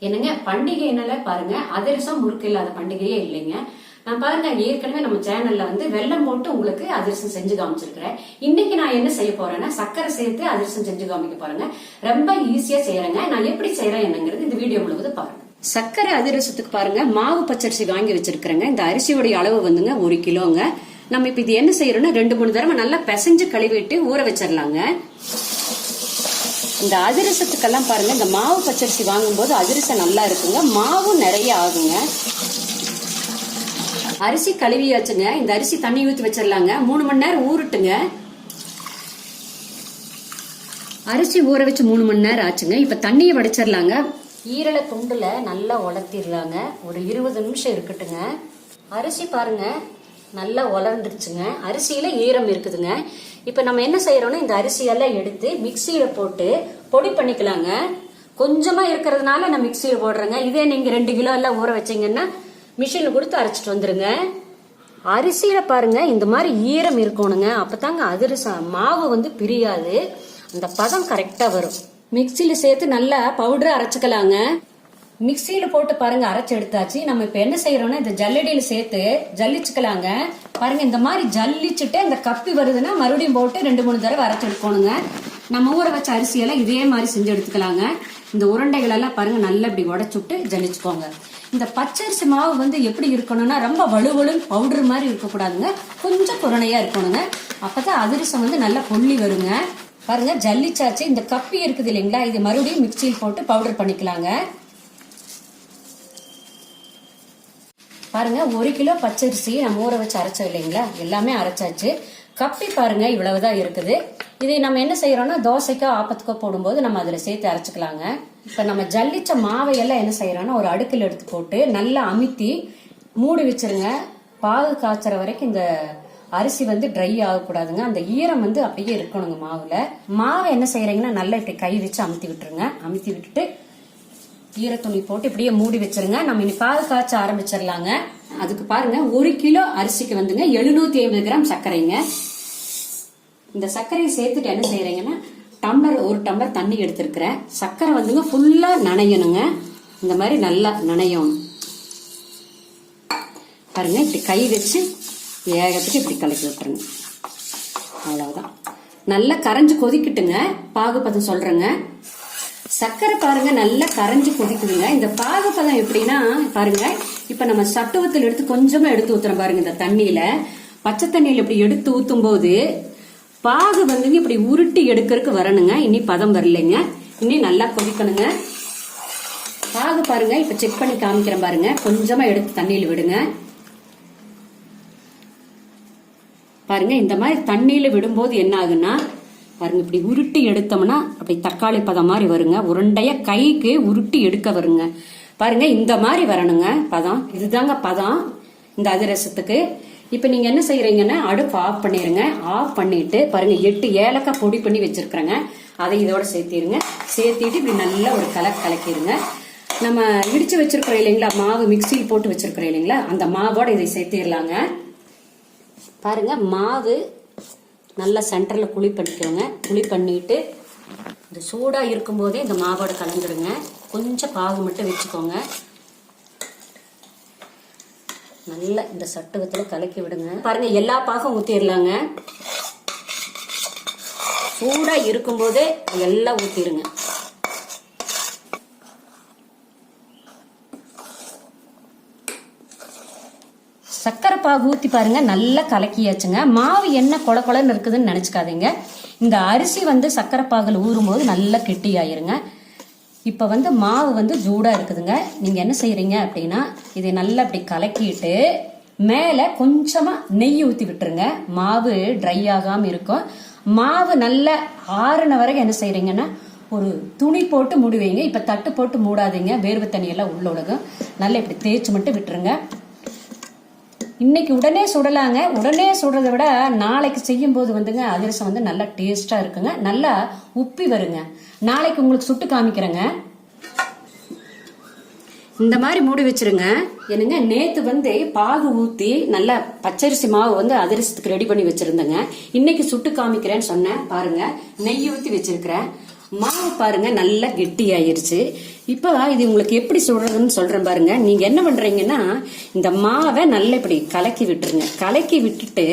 என்னங்க பண்டிகைனால பாருங்க அதிரசம் முறுக்கு இல்லாத பண்டிகையே இல்லைங்க. நான் பாருங்க ஏற்கனவே நம்ம சேனல்ல வந்து வெல்லம் போட்டு உங்களுக்கு அதிரசம் செஞ்சு காமிச்சிருக்கிறேன். இன்னைக்கு நான் என்ன செய்ய போறேன்னா சர்க்கரை சேர்த்து அதிரசம் செஞ்சு காமிக்க போறேங்க. ரொம்ப ஈஸியா செய்யறேங்க. நான் எப்படி செய்யறேன் என்னங்கிறது இந்த வீடியோ முழுவதும் பாருங்க. சர்க்கரை அதிரசத்துக்கு பாருங்க மாவு பச்சரிசி வாங்கி வச்சிருக்கிறேங்க. இந்த அரிசியோடைய அளவு வந்துங்க 1 கிலோங்க. நம்ம இப்ப இது என்ன செய்யறோம்னா 2-3 தடவை நல்லா பிசைஞ்சு கழுவிட்டு ஊற வச்சிடலாங்க. இந்த அதிரசத்துக்கெல்லாம் பாருங்க இந்த மாவு பச்சரிசி வாங்கும் போது அதிரசம் நல்லா இருக்குங்க, மாவும் நிறைய ஆகுங்க. அரிசி கழுவியாச்சுங்க. இந்த அரிசி தண்ணி ஊற்றி வச்சிடலாங்க. 3 மணி நேரம் ஊறட்டுங்க. அரிசி ஊற வச்சு 3 மணி நேரம் ஆச்சுங்க. இப்ப தண்ணியை வடிச்சிடலாங்க. ஈரலை துண்டுல நல்லா உலர்த்திடலாங்க. ஒரு 20 நிமிஷம் இருக்கட்டுங்க. அரிசி பாருங்க நல்லா உலர்ந்துருச்சுங்க. அரிசியில ஈரம் இருக்குதுங்க. இப்ப நம்ம என்ன செய்யறோம்னா இந்த அரிசியெல்லாம் எடுத்து மிக்சியில போட்டு பொடி பண்ணிக்கலாங்க. கொஞ்சமா இருக்கிறதுனால நான் மிக்சியில போடுறேங்க. இதே நீங்க 2 கிலோ எல்லாம் ஊற வச்சீங்கன்னா மிஷின்ல கொடுத்து அரைச்சிட்டு வந்துருங்க. அரிசியில பாருங்க இந்த மாதிரி ஈரம் இருக்கணுங்க. அப்பதாங்க அதிரசம் மாவு வந்து பிரியாது, அந்த பதம் கரெக்டா வரும். மிக்சியில சேர்த்து நல்லா பவுடர் அரைச்சுக்கலாங்க. மிக்சியில போட்டு பாருங்க அரைச்சு எடுத்தாச்சு. நம்ம இப்ப என்ன செய்யறோம்னா இந்த ஜல்லடியில சேர்த்து ஜல்லிச்சுக்கலாங்க. பாருங்க இந்த மாதிரி ஜல்லிச்சுட்டு அந்த கப்பி வருதுன்னா மறுபடியும் போட்டு 2-3 தடவை அரைச்சு எடுக்கணுங்க. நம்ம ஊற வச்ச அரிசியெல்லாம் இதே மாதிரி செஞ்சு எடுத்துக்கலாங்க. இந்த உருண்டைகள் எல்லாம் பாருங்க நல்லா இப்படி உடைச்சுட்டு ஜல்லிச்சுக்கோங்க. இந்த பச்சரிசி மாவு வந்து எப்படி இருக்கணும்னா ரொம்ப வலுவலுன்னு பவுடர் மாதிரி இருக்கக்கூடாதுங்க, கொஞ்சம் குரணையா இருக்கணுங்க. அப்பதான் அதிரசம் வந்து நல்லா பொள்ளி வருங்க. பாருங்க ஜல்லிச்சாச்சு. இந்த கப்பி இருக்குது இல்லைங்களா, இது மறுபடியும் மிக்சியில் போட்டு பவுடர் பண்ணிக்கலாங்க. பாருங்க 1 கிலோ பச்சரிசி நம்ம ஊற வச்சு அரைச்சோம் இல்லைங்களா, எல்லாமே அரைச்சாச்சு. கப்பி பாருங்க இவ்வளவுதான் இருக்குது. இதை நம்ம என்ன செய்யறோம்னா தோசைக்கோ ஆப்பத்துக்கோ போடும்போது நம்ம அதுல சேர்த்து அரைச்சுக்கலாங்க. இப்ப நம்ம ஜல்லிச்ச மாவையெல்லாம் என்ன செய்யறோம்னா ஒரு அடுக்கில் எடுத்து போட்டு நல்லா அமுத்தி மூடி வச்சிருங்க. பாகு காய்ச்சற வரைக்கும் இந்த அரிசி வந்து ட்ரை ஆகக்கூடாதுங்க. அந்த ஈரம் வந்து அப்படியே இருக்கணுங்க மாவுல. மாவை என்ன செய்யறீங்கன்னா நல்லா இப்படி கை வச்சு அமுத்தி விட்டுருங்க. அமுத்தி விட்டுட்டு ஈரத்துணி போட்டு இப்படியே மூடி வச்சிருங்க. நம்ம இனி பாகு காய்ச்ச ஆரம்பிச்சிடலாங்க. அதுக்கு பாருங்க 1 கிலோ அரிசிக்கு வந்துங்க 750 கிராம் சர்க்கரைங்க. இந்த சர்க்கரையை சேர்த்துட்டு என்ன செய்யறீங்கன்னா ஒரு டம்ளர் தண்ணி எடுத்திருக்கிறேன். சர்க்கரை வந்துங்க ஃபுல்லா நனையணுங்க. இந்த மாதிரி நல்லா நனையணும். பாருங்க இப்படி கை வச்சு ஏகத்துக்கு இப்படி கலக்கி விட்டுருங்க. அவ்வளவுதான். நல்லா கரைஞ்சு கொதிக்கிட்டுங்க. பாகுபதம் சொல்றேங்க. சர்க்கரை பாருங்க நல்லா கரைஞ்சு கொதிக்குதுங்க. இந்த பாகுபதம் எப்படின்னா பாருங்க, இப்ப நம்ம சட்டுவத்தில் எடுத்து கொஞ்சமா எடுத்து ஊத்துறோம் பாருங்க. இந்த தண்ணியில பச்சை தண்ணியில இப்படி எடுத்து ஊத்தும் போது பாகு வந்துங்க இப்படி உருட்டி எடுக்கிறதுக்கு வரணுங்க. இனி பதம் வரலைங்க, இனி நல்லா கொதிக்கணுங்க. பாகு பாருங்க இப்ப செக் பண்ணி காமிக்கிறேன் பாருங்க. கொஞ்சமா எடுத்து தண்ணியில விடுங்க. பாருங்க இந்த மாதிரி தண்ணியில விடும்போது என்ன ஆகுன்னா பாருங்க இப்படி உருட்டி எடுத்தோம்னா அப்படி தக்காளி பதம் மாதிரி வருங்க. உருண்டைய கைக்கு உருட்டி எடுக்க வருங்க. பாருங்க இந்த மாதிரி வரணுங்க பதம். இதுதாங்க பதம் இந்த அதிரசத்துக்கு. இப்ப நீங்க என்ன செய்யறீங்கன்னா அடுப்பு ஆஃப் பண்ணிருங்க. ஆஃப் பண்ணிட்டு பாருங்க 8 ஏலக்காய் பொடி பண்ணி வச்சிருக்கிறேங்க. அதை இதோட சேர்த்திருங்க. சேர்த்திட்டு இப்படி நல்லா ஒரு கலக்கிடுங்க. நம்ம இடிச்சு வச்சிருக்கிறோம் இல்லைங்களா மாவு, மிக்சியில் போட்டு வச்சிருக்கிறோம் இல்லைங்களா, அந்த மாவோட இதை சேர்த்திடலாங்க. பாருங்க மாவு நல்லா சென்டர்ல குழி பண்ணிக்கோங்க. குழி பண்ணிட்டு இந்த சூடா இருக்கும் போதே இந்த மாவோட கலந்துருங்க. கொஞ்சம் பாகு மட்டும் வச்சுக்கோங்க. நல்லா இந்த சட்டுவத்துல கலக்கி விடுங்க. பாருங்க எல்லா பாகும் ஊத்திடலாங்க. சூடா இருக்கும் போதே எல்லாம் ஊத்திடுங்க. சர்க்கரை பாகு ஊத்தி பாருங்க நல்லா கலக்கியாச்சுங்க. மாவு என்ன கொல கொலன்னு இருக்குதுன்னு நினைச்சுக்காதீங்க. இந்த அரிசி வந்து சர்க்கரை பாகுல ஊறும் போது நல்லா கெட்டி ஆயிருங்க. இப்ப வந்து மாவு வந்து சூடா இருக்குதுங்க. நீங்க என்ன செய்யறீங்க அப்படின்னா இதை நல்லா இப்படி கலக்கிட்டு மேல கொஞ்சமா நெய் ஊத்தி விட்டுருங்க. மாவு ட்ரை ஆகாம இருக்கும். மாவு நல்லா ஆறுன வரைக்கும் என்ன செய்யறீங்கன்னா ஒரு துணி போட்டு மூடுவீங்க. இப்ப தட்டு போட்டு மூடாதீங்க, வேர்வை தண்ணி எல்லாம் உள்ள ஒழுகும். நல்லா இப்படி தேய்ச்சி மட்டும் விட்டுருங்க. இன்னைக்கு உடனே சுடலாங்க. உடனே சுடுறதை விட நாளைக்கு செய்யும் போது வந்துங்க அதிரசம் வந்து நல்லா டேஸ்டா இருக்குங்க. நல்லா உப்பி வருங்க. நாளைக்கு உங்களுக்கு சுட்டு காமிக்கிறேங்க. இந்த மாதிரி மூடி வச்சிருங்க. என்னங்க நேத்து வந்து பாகு ஊத்தி நல்லா பச்சரிசி மாவு வந்து அதிரசத்துக்கு ரெடி பண்ணி வச்சிருந்தேங்க. இன்னைக்கு சுட்டு காமிக்கிறேன்னு சொன்னேன். பாருங்க நெய் ஊத்தி வச்சிருக்கிறேன். மாவு பாருங்க நல்லா கெட்டி ஆயிருச்சு. இப்போ இது உங்களுக்கு எப்படி சுடுறதுன்னு சொல்றேன் பாருங்க. நீங்க என்ன பண்றீங்கன்னா இந்த மாவை நல்லா இப்படி கலக்கி விட்டுருங்க. கலக்கி விட்டுட்டு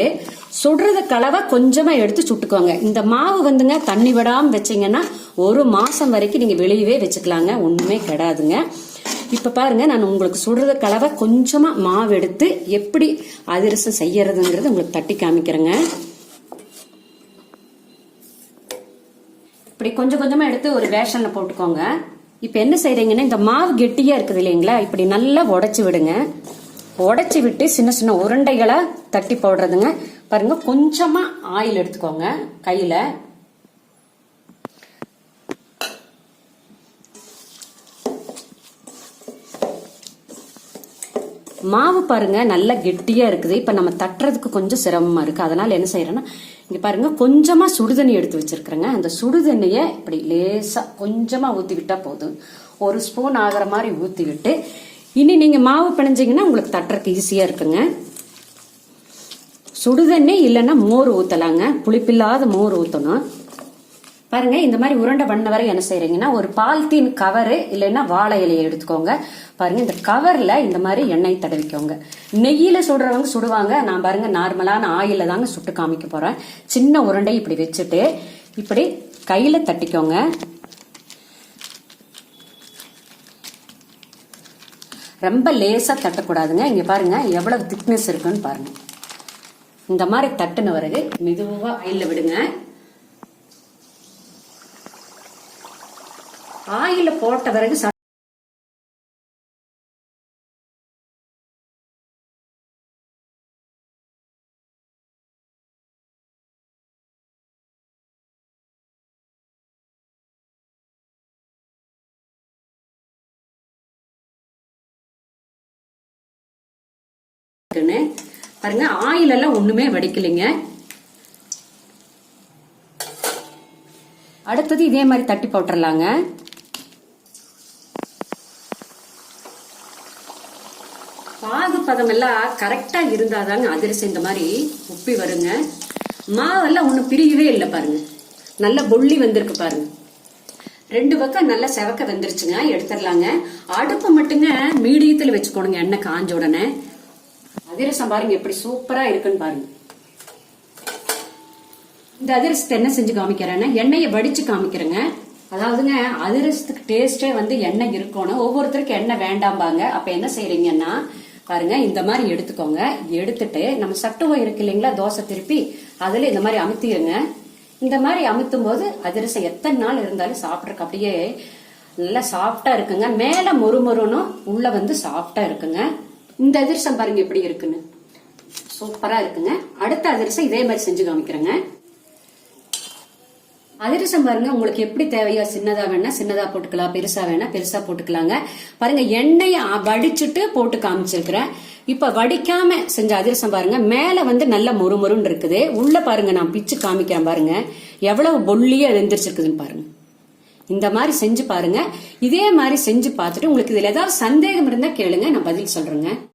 சுடுறத கலவை கொஞ்சமா எடுத்து சுட்டுக்கோங்க. இந்த மாவு வந்துங்க தண்ணி விடாம வச்சீங்கன்னா 1 மாசம் வரைக்கும் நீங்க வெளியவே வச்சுக்கலாங்க, ஒண்ணுமே கெடாதுங்க. இப்ப பாருங்க, நான் உங்களுக்கு சுடுறத கலவை கொஞ்சமா மாவு எடுத்து எப்படி அதிரசம் செய்யறதுங்கிறது உங்களுக்கு தட்டி காமிக்கிறேங்க. இப்படி கொஞ்சம் கொஞ்சமா எடுத்து ஒரு பேஷன்ல போட்டுக்கோங்க. இப்ப என்ன செய்றீங்கன்னா இந்த மாவு கெட்டியா இருக்குது இல்லைங்களா, இப்படி நல்லா உடைச்சு விடுங்க. உடைச்சு விட்டு சின்ன சின்ன உருண்டைகளா தட்டி போடுறதுங்க. பாருங்க, கொஞ்சமா ஆயில் எடுத்துக்கோங்க கையில. மாவு பாருங்க நல்லா கெட்டியா இருக்குது. இப்ப நம்ம தட்டுறதுக்கு கொஞ்சம் சிரமமா இருக்கு. அதனால என்ன செய்யறேன்னா இங்க பாருங்க, கொஞ்சமா சுடுதண்ணி எடுத்து வச்சிருக்கிறேங்க. அந்த சுடுதண்ணிய இப்படி லேசா கொஞ்சமா ஊத்தி விட்டா போதும். 1 ஸ்பூன் ஆகிற மாதிரி ஊத்தி விட்டு இனி நீங்க மாவு பிணைஞ்சீங்கன்னா உங்களுக்கு தட்டுறதுக்கு ஈஸியா இருக்குங்க. சுடுதண்ணி இல்லைன்னா மோர் ஊத்தலாங்க, புளிப்பில்லாத மோர் ஊத்தணும். பாருங்க, இந்த மாதிரி உருண்டை பண்ண வரை என்ன செய்யறீங்கன்னா ஒரு பால்தீன் கவரு இல்லைன்னா வாழை இலையை எடுத்துக்கோங்க. பாருங்க, இந்த கவர்ல இந்த மாதிரி எண்ணெய் தடவிக்கோங்க. நெய்யில சுடுறவங்க சுடுவாங்க, நான் பாருங்க நார்மலான ஆயில தாங்க சுட்டு காமிக்க போறேன். சின்ன உருண்டை இப்படி வச்சுட்டு இப்படி கையில தட்டிக்கோங்க. ரொம்ப லேசா தட்டக்கூடாதுங்க. இங்க பாருங்க எவ்வளவு திக்னஸ் இருக்குன்னு பாருங்க. இந்த மாதிரி தட்டுன பிறகு மெதுவா ஆயில விடுங்க. ஆயில போட்ட பிறகு பாருங்க, ஆயில் எல்லாம் ஒண்ணுமே வடிக்கலைங்க. அடுத்தது இதே மாதிரி தட்டி போட்டுடலாங்க. பாகு பதம் எல்லாம் கரெக்டா இருந்தாதாங்க அதிரசம் இந்த மாதிரி உப்பி வருங்க. மாவெல்லாம் ஒண்ணு பிரியவே இல்லை பாருங்க, நல்ல பொள்ளி வந்திருக்கு பாருங்க. 2 பக்கம் நல்லா செவக்க வெந்துருச்சுங்க, எடுத்துடலாங்க. அடுப்பு மட்டுங்க மீடியத்துல வச்சுக்கோணுங்க, எண்ணெய் காஞ்ச உடனே. அதிரசம் பாருங்க எப்படி சூப்பரா இருக்குன்னு பாருங்க. இந்த அதிரசத்தை என்ன செஞ்சு காமிக்கிறேன்னா எண்ணெயை வடிச்சு காமிக்கிறேங்க. அதாவதுங்க அதிரசத்துக்கு டேஸ்டே வந்து எண்ணெய் இருக்கணும். ஒவ்வொருத்தருக்கு எண்ணெய் வேண்டாம்பாங்க. அப்ப என்ன செய்யறீங்கன்னா பாருங்க, இந்த மாதிரி எடுத்துக்கோங்க. எடுத்துட்டு நம்ம சட்டுவம் இருக்கு இல்லைங்களா, தோசை திருப்பி அதுல இந்த மாதிரி அமுத்திடுங்க. இந்த மாதிரி அமுத்தும் போது அதிரசம் எத்தனை நாள் இருந்தாலும் சாப்பிட்றதுக்கு அப்படியே நல்லா சாஃப்டா இருக்குங்க. மேல மொறுமொறுனும் உள்ள வந்து சாஃப்டா இருக்குங்க. இந்த அதிரசம் பாருங்க எப்படி இருக்குன்னு, சூப்பரா இருக்குங்க. அடுத்த அதிரசம் இதே மாதிரி செஞ்சு காமிக்கிறேங்க. அதிரசம் பாருங்க உங்களுக்கு எப்படி தேவையோ, சின்னதா வேணா சின்னதா போட்டுக்கலாம், பெருசா வேணா பெருசா போட்டுக்கலாங்க. பாருங்க, எண்ணெயை வடிச்சுட்டு போட்டு காமிச்சிருக்கிறேன். இப்ப வடிக்காம செஞ்ச அதிரசம் பாருங்க, மேல வந்து நல்ல மொறுமொறுன்னு இருக்குது. உள்ள பாருங்க, நான் பிச்சு காமிக்கிறேன் பாருங்க எவ்வளவு பொல்லியா வெந்திருச்சிருக்குதுன்னு பாருங்க. இந்த மாதிரி செஞ்சு பாருங்க. இதே மாதிரி செஞ்சு பார்த்துட்டு உங்களுக்கு இதுல ஏதாவது சந்தேகம் இருந்தா கேளுங்க, நான் பதில் சொல்றேங்க.